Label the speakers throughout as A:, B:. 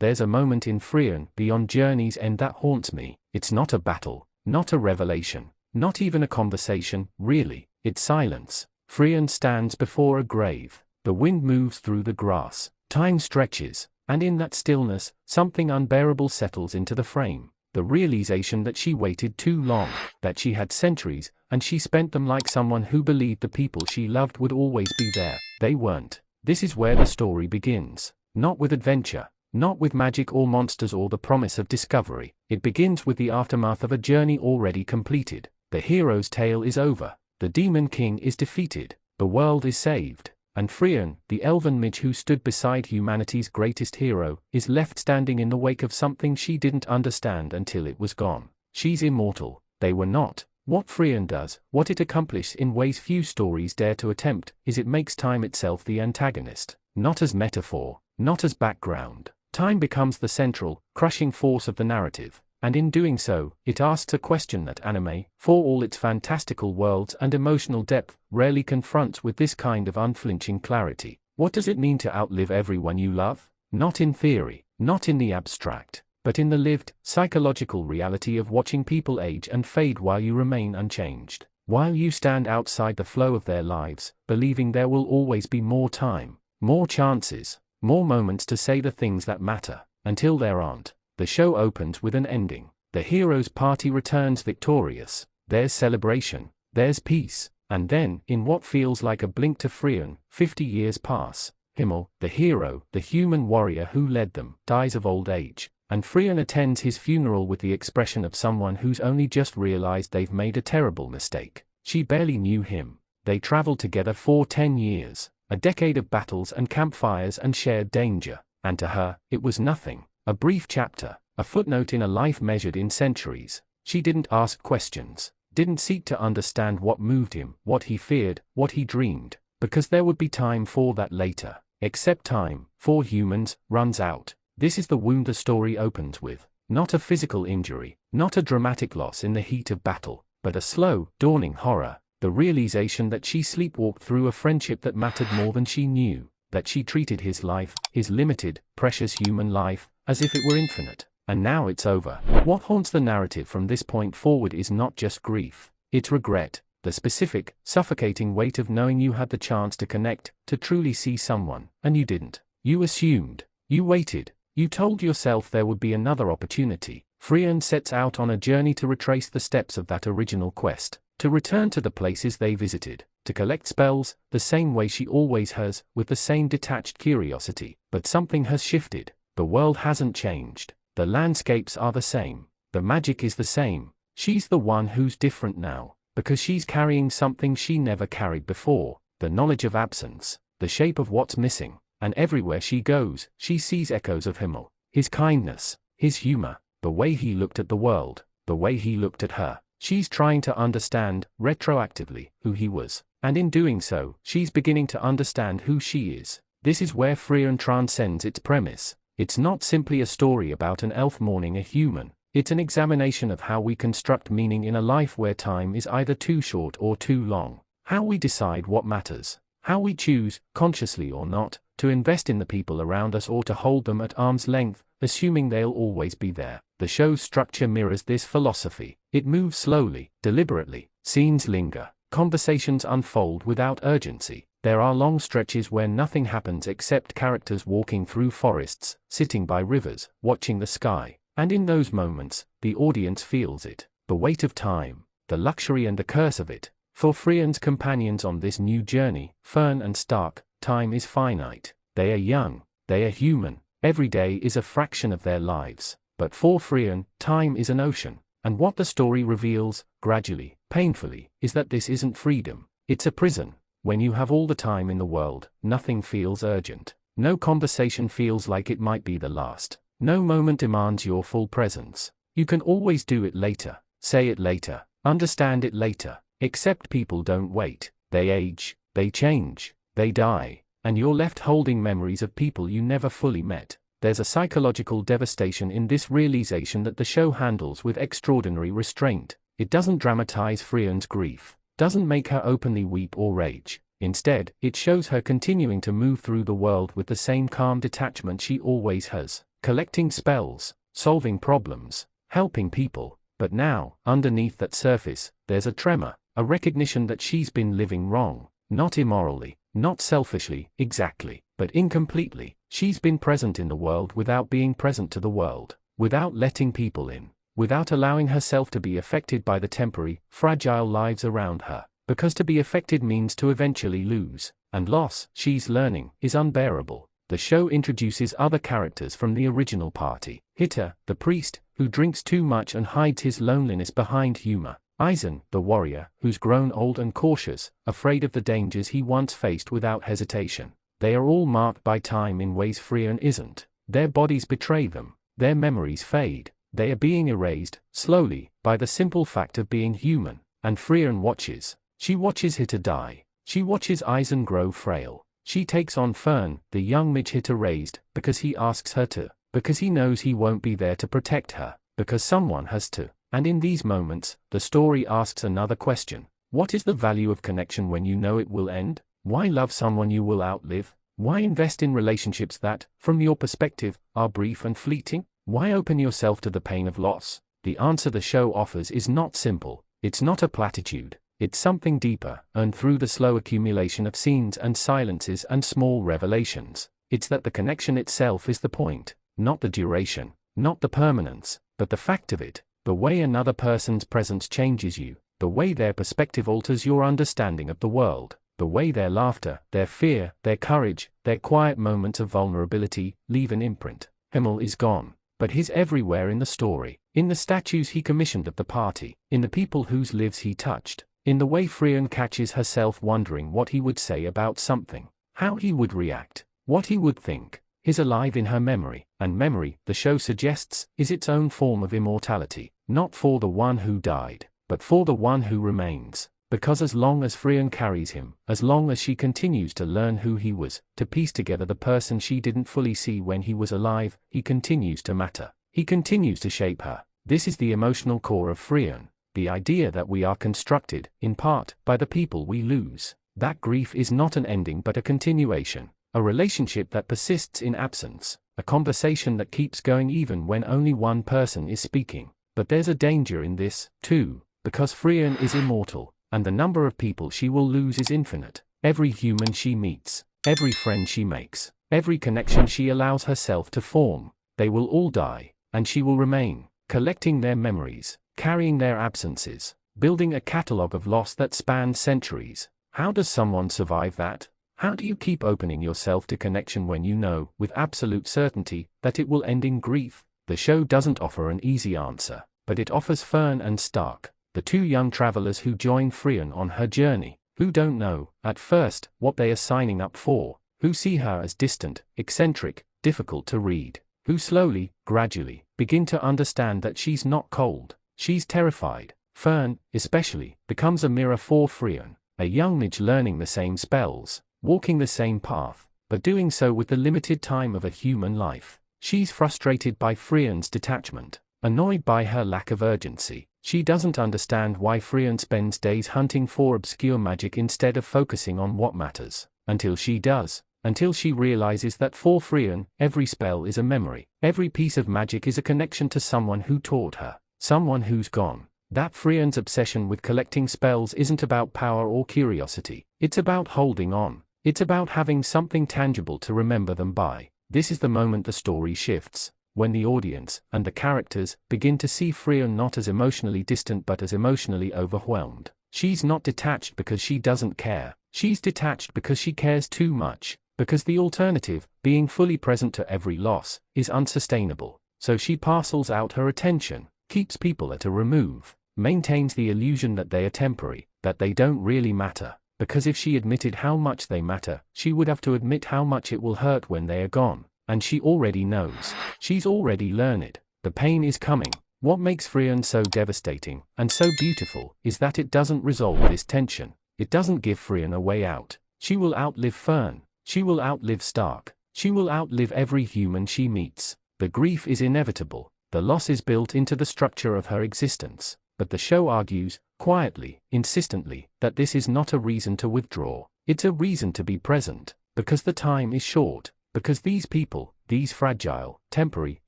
A: there's a moment in Frieren beyond journey's end that haunts me. It's not a battle, not a revelation, not even a conversation, really, it's silence. Frieren stands before a grave. The wind moves through the grass. Time stretches, and in that stillness, something unbearable settles into the frame. The realization that she waited too long, that she had centuries, and she spent them like someone who believed the people she loved would always be there. They weren't. This is where the story begins. Not with adventure, not with magic or monsters or the promise of discovery. It begins with the aftermath of a journey already completed. The hero's tale is over. The Demon King is defeated. The world is saved. And Frieren, the elven mage who stood beside humanity's greatest hero, is left standing in the wake of something she didn't understand until it was gone. She's immortal. They were not. What Frieren does, what it accomplishes in ways few stories dare to attempt, is it makes time itself the antagonist. Not as metaphor, not as background. Time becomes the central, crushing force of the narrative. And in doing so, it asks a question that anime, for all its fantastical worlds and emotional depth, rarely confronts with this kind of unflinching clarity. What does it mean to outlive everyone you love? Not in theory, not in the abstract, but in the lived, psychological reality of watching people age and fade while you remain unchanged. While you stand outside the flow of their lives, believing there will always be more time, more chances, more moments to say the things that matter, until there aren't. The show opens with an ending. The hero's party returns victorious. There's celebration, there's peace, and then, in what feels like a blink to Frieren, 50 years pass. Himmel, the hero, the human warrior who led them, dies of old age, and Frieren attends his funeral with the expression of someone who's only just realized they've made a terrible mistake. She barely knew him. They traveled together for 10 years, a decade of battles and campfires and shared danger, and to her, it was nothing. A brief chapter, a footnote in a life measured in centuries. She didn't ask questions, didn't seek to understand what moved him, what he feared, what he dreamed, because there would be time for that later. Except time, for humans, runs out. This is the wound the story opens with. Not a physical injury, not a dramatic loss in the heat of battle, but a slow, dawning horror. The realization that she sleepwalked through a friendship that mattered more than she knew, that she treated his life, his limited, precious human life, as if it were infinite. And now it's over. What haunts the narrative from this point forward is not just grief, it's regret, the specific, suffocating weight of knowing you had the chance to connect, to truly see someone, and you didn't. You assumed, you waited, you told yourself there would be another opportunity. Frieren sets out on a journey to retrace the steps of that original quest, to return to the places they visited, to collect spells, the same way she always has, with the same detached curiosity. But something has shifted. The world hasn't changed. The landscapes are the same. The magic is the same. She's the one who's different now, because she's carrying something she never carried before, the knowledge of absence, the shape of what's missing, and everywhere she goes, she sees echoes of Himmel, his kindness, his humor, the way he looked at the world, the way he looked at her. She's trying to understand, retroactively, who he was, and in doing so, she's beginning to understand who she is. This is where Frieren transcends its premise. It's not simply a story about an elf mourning a human. It's an examination of how we construct meaning in a life where time is either too short or too long. How we decide what matters. How we choose, consciously or not, to invest in the people around us or to hold them at arm's length, assuming they'll always be there. The show's structure mirrors this philosophy. It moves slowly, deliberately. Scenes linger. Conversations unfold without urgency. There are long stretches where nothing happens except characters walking through forests, sitting by rivers, watching the sky. And in those moments, the audience feels it. The weight of time, the luxury and the curse of it. For Frieren's companions on this new journey, Fern and Stark, time is finite. They are young, they are human. Every day is a fraction of their lives. But for Frieren, time is an ocean. And what the story reveals, gradually, painfully, is that this isn't freedom. It's a prison. When you have all the time in the world, nothing feels urgent. No conversation feels like it might be the last. No moment demands your full presence. You can always do it later, say it later, understand it later. Except people don't wait. They age, they change, they die, and you're left holding memories of people you never fully met. There's a psychological devastation in this realization that the show handles with extraordinary restraint. It doesn't dramatize Frieren's grief, doesn't make her openly weep or rage. Instead, it shows her continuing to move through the world with the same calm detachment she always has. collecting spells, solving problems, helping people. But now, underneath that surface, there's a tremor, a recognition that she's been living wrong, not immorally, not selfishly, exactly, but incompletely. She's been present in the world without being present to the world, without letting people in, without allowing herself to be affected by the temporary, fragile lives around her, because to be affected means to eventually lose, and loss, she's learning, is unbearable. The show introduces other characters from the original party. Hitter, the priest, who drinks too much and hides his loneliness behind humor. Aizen, the warrior, who's grown old and cautious, afraid of the dangers he once faced without hesitation. They are all marked by time in ways Frieren isn't. Their bodies betray them, their memories fade, they are being erased, slowly, by the simple fact of being human. And Frieren watches. She watches Hitter die. She watches Aizen grow frail. She takes on Fern, the young mage Hitter raised, because he asks her to, because he knows he won't be there to protect her, because someone has to. And in these moments, the story asks another question. What is the value of connection when you know it will end? Why love someone you will outlive? Why invest in relationships that, from your perspective, are brief and fleeting? Why open yourself to the pain of loss? The answer the show offers is not simple. It's not a platitude. It's something deeper, earned through the slow accumulation of scenes and silences and small revelations. It's that the connection itself is the point, not the duration, not the permanence, but the fact of it. The way another person's presence changes you, the way their perspective alters your understanding of the world, the way their laughter, their fear, their courage, their quiet moments of vulnerability leave an imprint. Himmel is gone, but he's everywhere in the story, in the statues he commissioned of the party, in the people whose lives he touched, in the way Frieren catches herself wondering what he would say about something, how he would react, what he would think. He's alive in her memory, and memory, the show suggests, is its own form of immortality, not for the one who died, but for the one who remains. Because as long as Frieren carries him, as long as she continues to learn who he was, to piece together the person she didn't fully see when he was alive, he continues to matter. He continues to shape her. This is the emotional core of Frieren, the idea that we are constructed, in part, by the people we lose. That grief is not an ending but a continuation. A relationship that persists in absence, a conversation that keeps going even when only one person is speaking. But there's a danger in this, too, because Frieren is immortal, and the number of people she will lose is infinite. Every human she meets, every friend she makes, every connection she allows herself to form, they will all die, and she will remain, collecting their memories, carrying their absences, building a catalogue of loss that spans centuries. How does someone survive that? How do you keep opening yourself to connection when you know, with absolute certainty, that it will end in grief? The show doesn't offer an easy answer, but it offers Fern and Stark, the two young travelers who join Frieren on her journey, who don't know, at first, what they are signing up for, who see her as distant, eccentric, difficult to read, who slowly, gradually, begin to understand that she's not cold, she's terrified. Fern, especially, becomes a mirror for Frieren, a young mage learning the same spells, walking the same path, but doing so with the limited time of a human life. She's frustrated by Frieren's detachment, annoyed by her lack of urgency. She doesn't understand why Frieren spends days hunting for obscure magic instead of focusing on what matters, until she does, until she realizes that for Frieren, every spell is a memory, every piece of magic is a connection to someone who taught her, someone who's gone. That Frieren's obsession with collecting spells isn't about power or curiosity, it's about holding on. It's about having something tangible to remember them by. This is the moment the story shifts, when the audience, and the characters, begin to see Frieren not as emotionally distant but as emotionally overwhelmed. She's not detached because she doesn't care, she's detached because she cares too much, because the alternative, being fully present to every loss, is unsustainable. So she parcels out her attention, keeps people at a remove, maintains the illusion that they are temporary, that they don't really matter. Because if she admitted how much they matter, she would have to admit how much it will hurt when they are gone. And she already knows. She's already learned it. The pain is coming. What makes Frieren so devastating, and so beautiful, is that it doesn't resolve this tension. It doesn't give Frieren a way out. She will outlive Fern. She will outlive Stark. She will outlive every human she meets. The grief is inevitable. The loss is built into the structure of her existence. But the show argues, quietly, insistently, that this is not a reason to withdraw. It's a reason to be present, because the time is short, because these people, these fragile, temporary,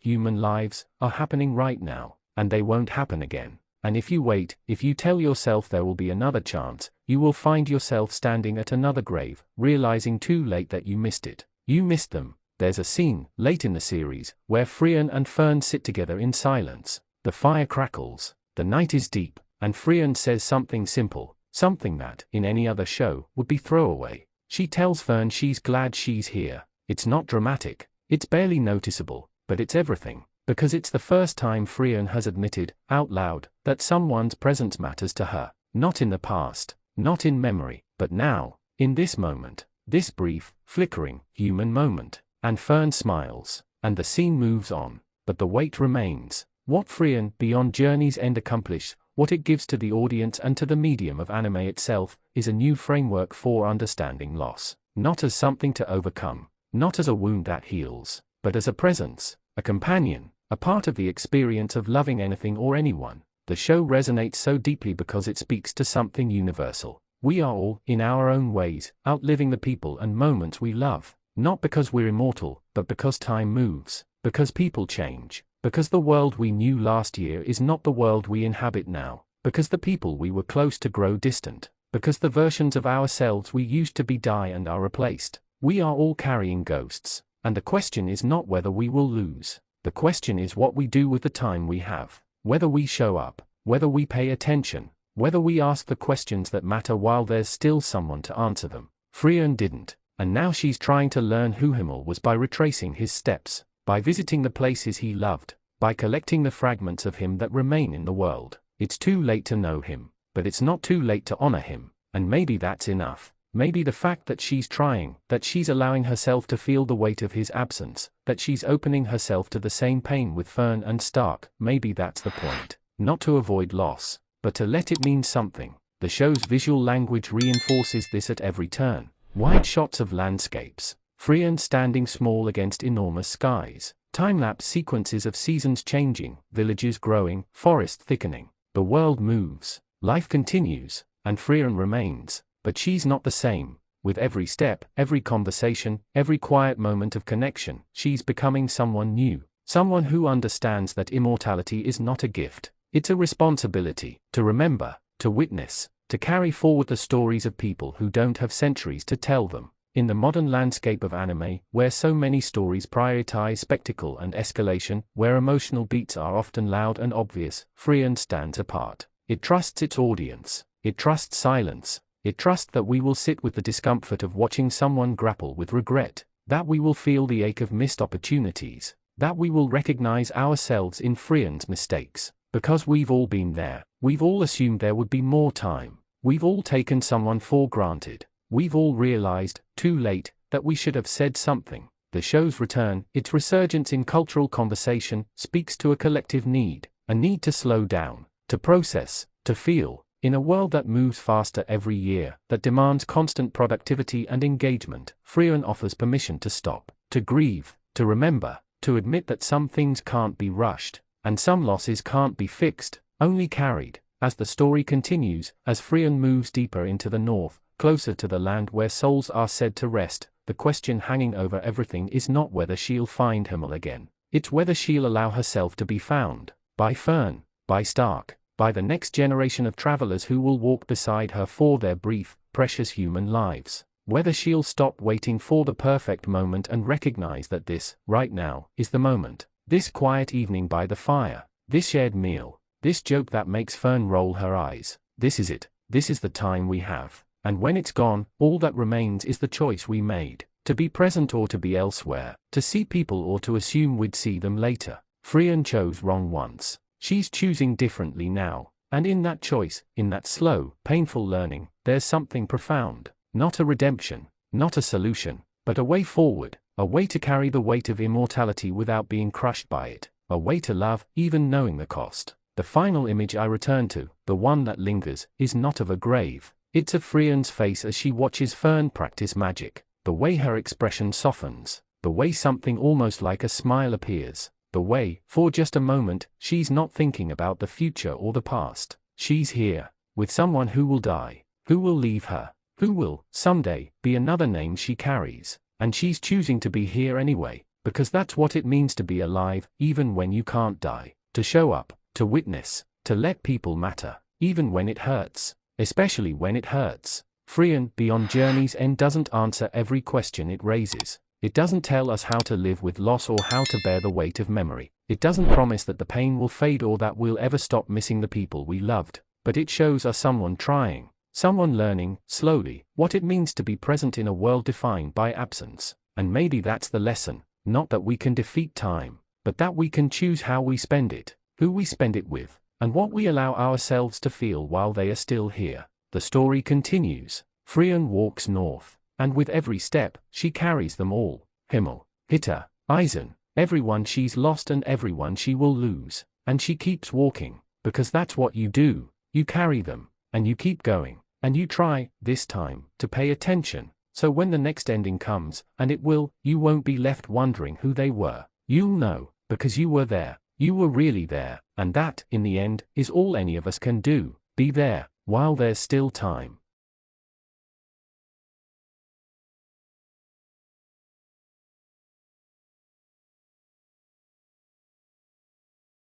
A: human lives, are happening right now, and they won't happen again. And if you wait, if you tell yourself there will be another chance, you will find yourself standing at another grave, realizing too late that you missed it. You missed them. There's a scene, late in the series, where Frieren and Fern sit together in silence. The fire crackles, the night is deep, and Frieren says something simple, something that, in any other show, would be throwaway. She tells Fern she's glad she's here. It's not dramatic, it's barely noticeable, but it's everything. Because it's the first time Frieren has admitted, out loud, that someone's presence matters to her. Not in the past, not in memory, but now, in this moment, this brief, flickering, human moment. And Fern smiles, and the scene moves on, but the weight remains. What Frieren, beyond Journey's End accomplishes, what it gives to the audience and to the medium of anime itself, is a new framework for understanding loss. Not as something to overcome, not as a wound that heals, but as a presence, a companion, a part of the experience of loving anything or anyone. The show resonates so deeply because it speaks to something universal. We are all, in our own ways, outliving the people and moments we love. Not because we're immortal, but because time moves, because people change, because the world we knew last year is not the world we inhabit now, because the people we were close to grow distant, because the versions of ourselves we used to be die and are replaced. We are all carrying ghosts, and the question is not whether we will lose. The question is what we do with the time we have, whether we show up, whether we pay attention, whether we ask the questions that matter while there's still someone to answer them. Frieren didn't. And now she's trying to learn who Himmel was by retracing his steps, by visiting the places he loved, by collecting the fragments of him that remain in the world. It's too late to know him, but it's not too late to honor him, and maybe that's enough. Maybe the fact that she's trying, that she's allowing herself to feel the weight of his absence, that she's opening herself to the same pain with Fern and Stark, maybe that's the point. Not to avoid loss, but to let it mean something. The show's visual language reinforces this at every turn. Wide shots of landscapes, Frieren standing small against enormous skies, time-lapse sequences of seasons changing, villages growing, forest thickening. The world moves, life continues, and Frieren remains, but she's not the same. With every step, every conversation, every quiet moment of connection, she's becoming someone new, someone who understands that immortality is not a gift, it's a responsibility, to remember, to witness, to carry forward the stories of people who don't have centuries to tell them. In the modern landscape of anime, where so many stories prioritize spectacle and escalation, where emotional beats are often loud and obvious, Frieren stands apart. It trusts its audience. It trusts silence. It trusts that we will sit with the discomfort of watching someone grapple with regret, that we will feel the ache of missed opportunities, that we will recognize ourselves in Frieren's mistakes. Because we've all been there, we've all assumed there would be more time. We've all taken someone for granted. We've all realized, too late, that we should have said something. The show's return, its resurgence in cultural conversation, speaks to a collective need, a need to slow down, to process, to feel. In a world that moves faster every year, that demands constant productivity and engagement, Frieren offers permission to stop, to grieve, to remember, to admit that some things can't be rushed, and some losses can't be fixed, only carried. As the story continues, as Frieren moves deeper into the north, closer to the land where souls are said to rest, the question hanging over everything is not whether she'll find Himmel again. It's whether she'll allow herself to be found. By Fern, by Stark, by the next generation of travelers who will walk beside her for their brief, precious human lives. Whether she'll stop waiting for the perfect moment and recognize that this, right now, is the moment. This quiet evening by the fire, this shared meal, this joke that makes Fern roll her eyes. This is it. This is the time we have. And when it's gone, all that remains is the choice we made. To be present or to be elsewhere. To see people or to assume we'd see them later. Frieren chose wrong once. She's choosing differently now. And in that choice, in that slow, painful learning, there's something profound. Not a redemption, not a solution, but a way forward. A way to carry the weight of immortality without being crushed by it. A way to love, even knowing the cost. The final image I return to, the one that lingers, is not of a grave. It's of Frieren's face as she watches Fern practice magic. The way her expression softens. The way something almost like a smile appears. The way, for just a moment, she's not thinking about the future or the past. She's here, with someone who will die, who will leave her, who will, someday, be another name she carries. And she's choosing to be here anyway. because that's what it means to be alive, even when you can't die. To show up, to witness, to let people matter, even when it hurts, especially when it hurts. Frieren, Beyond Journey's End doesn't answer every question it raises. It doesn't tell us how to live with loss or how to bear the weight of memory. It doesn't promise that the pain will fade or that we'll ever stop missing the people we loved. But it shows us someone trying, someone learning, slowly, what it means to be present in a world defined by absence. And maybe that's the lesson, not that we can defeat time, but that we can choose how we spend it, who we spend it with, and what we allow ourselves to feel while they are still here. The story continues. Frieren walks north, and with every step, she carries them all. Himmel, Hitter, Eisen, everyone she's lost and everyone she will lose. And she keeps walking, because that's what you do. You carry them, and you keep going, and you try, this time, to pay attention. So when the next ending comes, and it will, you won't be left wondering who they were. You'll know, because you were there. You were really there, and that, in the end, is all any of us can do. Be there, while there's still time.